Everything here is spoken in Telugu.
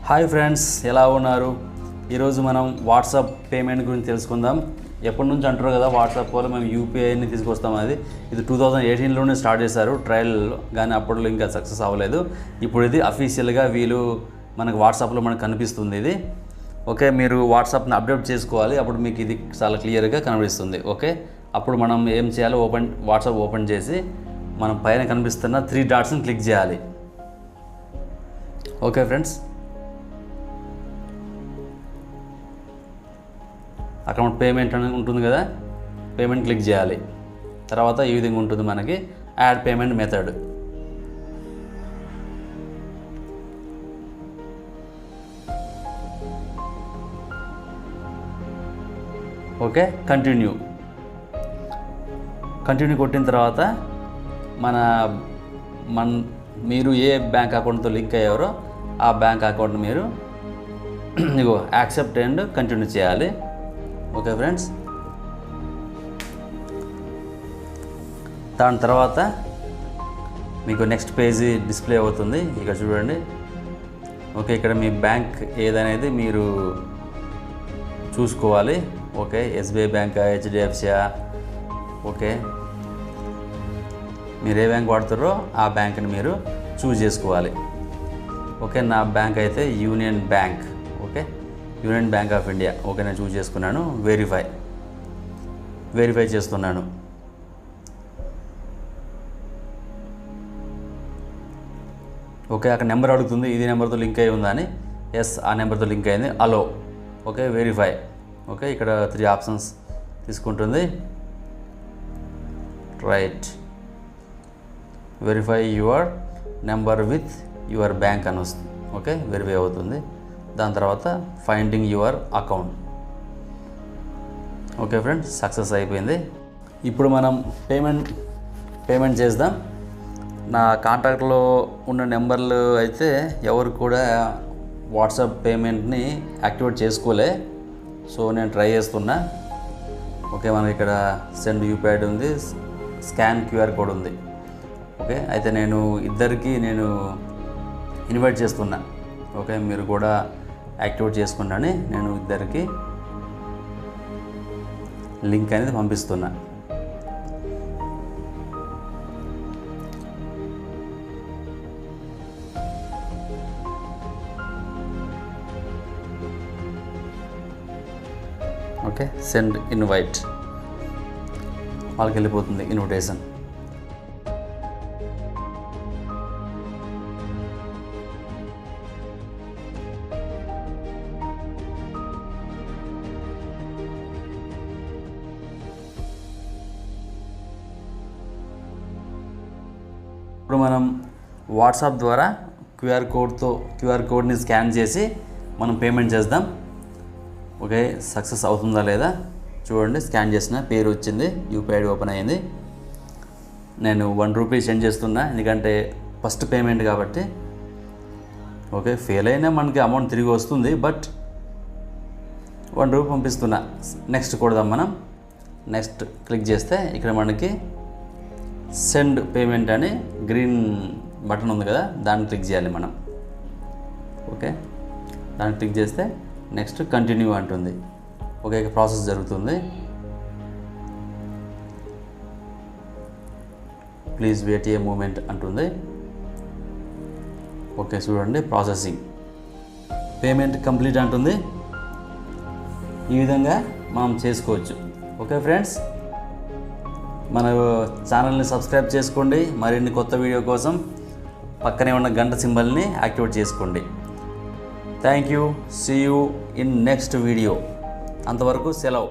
హాయ్ ఫ్రెండ్స్, ఎలా ఉన్నారు? ఈరోజు మనం వాట్సాప్ పేమెంట్ గురించి తెలుసుకుందాం. ఎప్పటి నుంచి అంటారు కదా, వాట్సాప్ వాళ్ళు మేము యూపీఐని తీసుకొస్తాం. ఇది 2018లోనే స్టార్ట్ చేశారు ట్రయల్, కానీ అప్పుడు ఇంకా సక్సెస్ అవ్వలేదు. ఇప్పుడు ఇది అఫీషియల్గా వీళ్ళు మనకు వాట్సాప్లో మనకు కనిపిస్తుంది. ఇది ఓకే, మీరు వాట్సాప్ని అప్డేట్ చేసుకోవాలి, అప్పుడు మీకు ఇది చాలా క్లియర్గా కనిపిస్తుంది. ఓకే, అప్పుడు మనం ఏం చేయాలి, వాట్సాప్ ఓపెన్ చేసి మనం పైన కనిపిస్తున్న 3 డాట్స్ని క్లిక్ చేయాలి. ఓకే ఫ్రెండ్స్, అక్కడ పేమెంట్ అని ఉంటుంది కదా, పేమెంట్ క్లిక్ చేయాలి. తర్వాత ఈ విధంగా ఉంటుంది మనకి add payment method. Okay, continue కొట్టిన తర్వాత మీరు ఏ బ్యాంక్ అకౌంట్తో లింక్ అయ్యారో ఆ బ్యాంక్ అకౌంట్ మీరు యాక్సెప్ట్ అండ్ కంటిన్యూ చేయాలి. ఓకే ఫ్రెండ్స్, దాని తర్వాత మీకు నెక్స్ట్ పేజీ డిస్ప్లే అవుతుంది. ఇక్కడ చూడండి. ఓకే, ఇక్కడ మీ బ్యాంక్ ఏదనేది మీరు చూసుకోవాలి. ఓకే, ఎస్బీఐ బ్యాంకా, హెచ్డిఎఫ్సియా, ఓకే, మీరు ఏ బ్యాంక్ వాడుతారో ఆ బ్యాంక్ని మీరు చూస్ చేసుకోవాలి. ఓకే, నా బ్యాంక్ అయితే union bank. Okay, union bank of India. Okay, నేను చూస్ చేసుకున్నాను. వెరిఫై చేస్తున్నాను. ఓకే, అక్కడ నెంబర్ అడుగుతుంది, ఇది నెంబర్తో లింక్ అయి ఉందా అని. ఎస్, ఆ నెంబర్తో లింక్ అయింది. అలో. Okay, verify. ఓకే, ఇక్కడ 3 ఆప్షన్స్ తీసుకుంటుంది. Right, verify your number with your bank అని వస్తుంది. ఓకే, వెరిఫై అవుతుంది. దాని తర్వాత finding your account. Okay friends, success అయిపోయింది. ఇప్పుడు మనం పేమెంట్ చేద్దాం. నా కాంటాక్ట్లో ఉన్న నెంబర్లు అయితే ఎవరు కూడా వాట్సాప్ పేమెంట్ని యాక్టివేట్ చేసుకోలే, సో నేను ట్రై చేస్తున్నా. ఓకే, మనకి ఇక్కడ సెండ్ యూపీఐ ఉంది, స్కాన్ క్యూఆర్ కోడ్ ఉంది. ఓకే, అయితే నేను ఇద్దరికి ఇన్వైట్ చేస్తున్నా. ఓకే, మీరు కూడా యాక్టివేట్ చేసుకున్నాను. నేను ఇద్దరికి లింక్ అనేది పంపిస్తున్నా. Okay, send invite. వాళ్ళకి వెళ్ళిపోతుంది ఇన్విటేషన్. ఇప్పుడు మనం వాట్సాప్ ద్వారా క్యూఆర్ కోడ్ని స్కాన్ చేసి మనం పేమెంట్ చేద్దాం. ఓకే, సక్సెస్ అవుతుందా లేదా చూడండి. స్కాన్ చేసిన, పేరు వచ్చింది, యూపీఐ ఓపెన్ అయ్యింది. నేను 1 రూపీ సెండ్ చేస్తున్నా, ఎందుకంటే ఫస్ట్ పేమెంట్ కాబట్టి. ఓకే, ఫెయిల్ అయినా మనకి అమౌంట్ తిరిగి వస్తుంది, బట్ 1 రూపీ పంపిస్తున్నా. నెక్స్ట్ కొడదాం మనం. నెక్స్ట్ క్లిక్ చేస్తే ఇక్కడ మనకి సెండ్ పేమెంట్ అని గ్రీన్ బటన్ ఉంది కదా, దాన్ని క్లిక్ చేయాలి మనం. ఓకే, దాన్ని క్లిక్ చేస్తే నెక్స్ట్ కంటిన్యూ అంటుంది. ఓకే, ప్రాసెస్ జరుగుతుంది. ప్లీజ్ వెయిట్ ఏ మూమెంట్ అంటుంది. ఓకే, చూడండి, ప్రాసెసింగ్, పేమెంట్ కంప్లీట్ అంటుంది. ఈ విధంగా మనం చేసుకోవచ్చు. ఓకే ఫ్రెండ్స్, మన ఛానల్ని సబ్స్క్రైబ్ చేసుకోండి. మరిన్ని కొత్త వీడియో కోసం పక్కనే ఉన్న గంట సింబల్ని యాక్టివేట్ చేసుకోండి. Thank you. See you in next video. అంతవరకు సెలవు.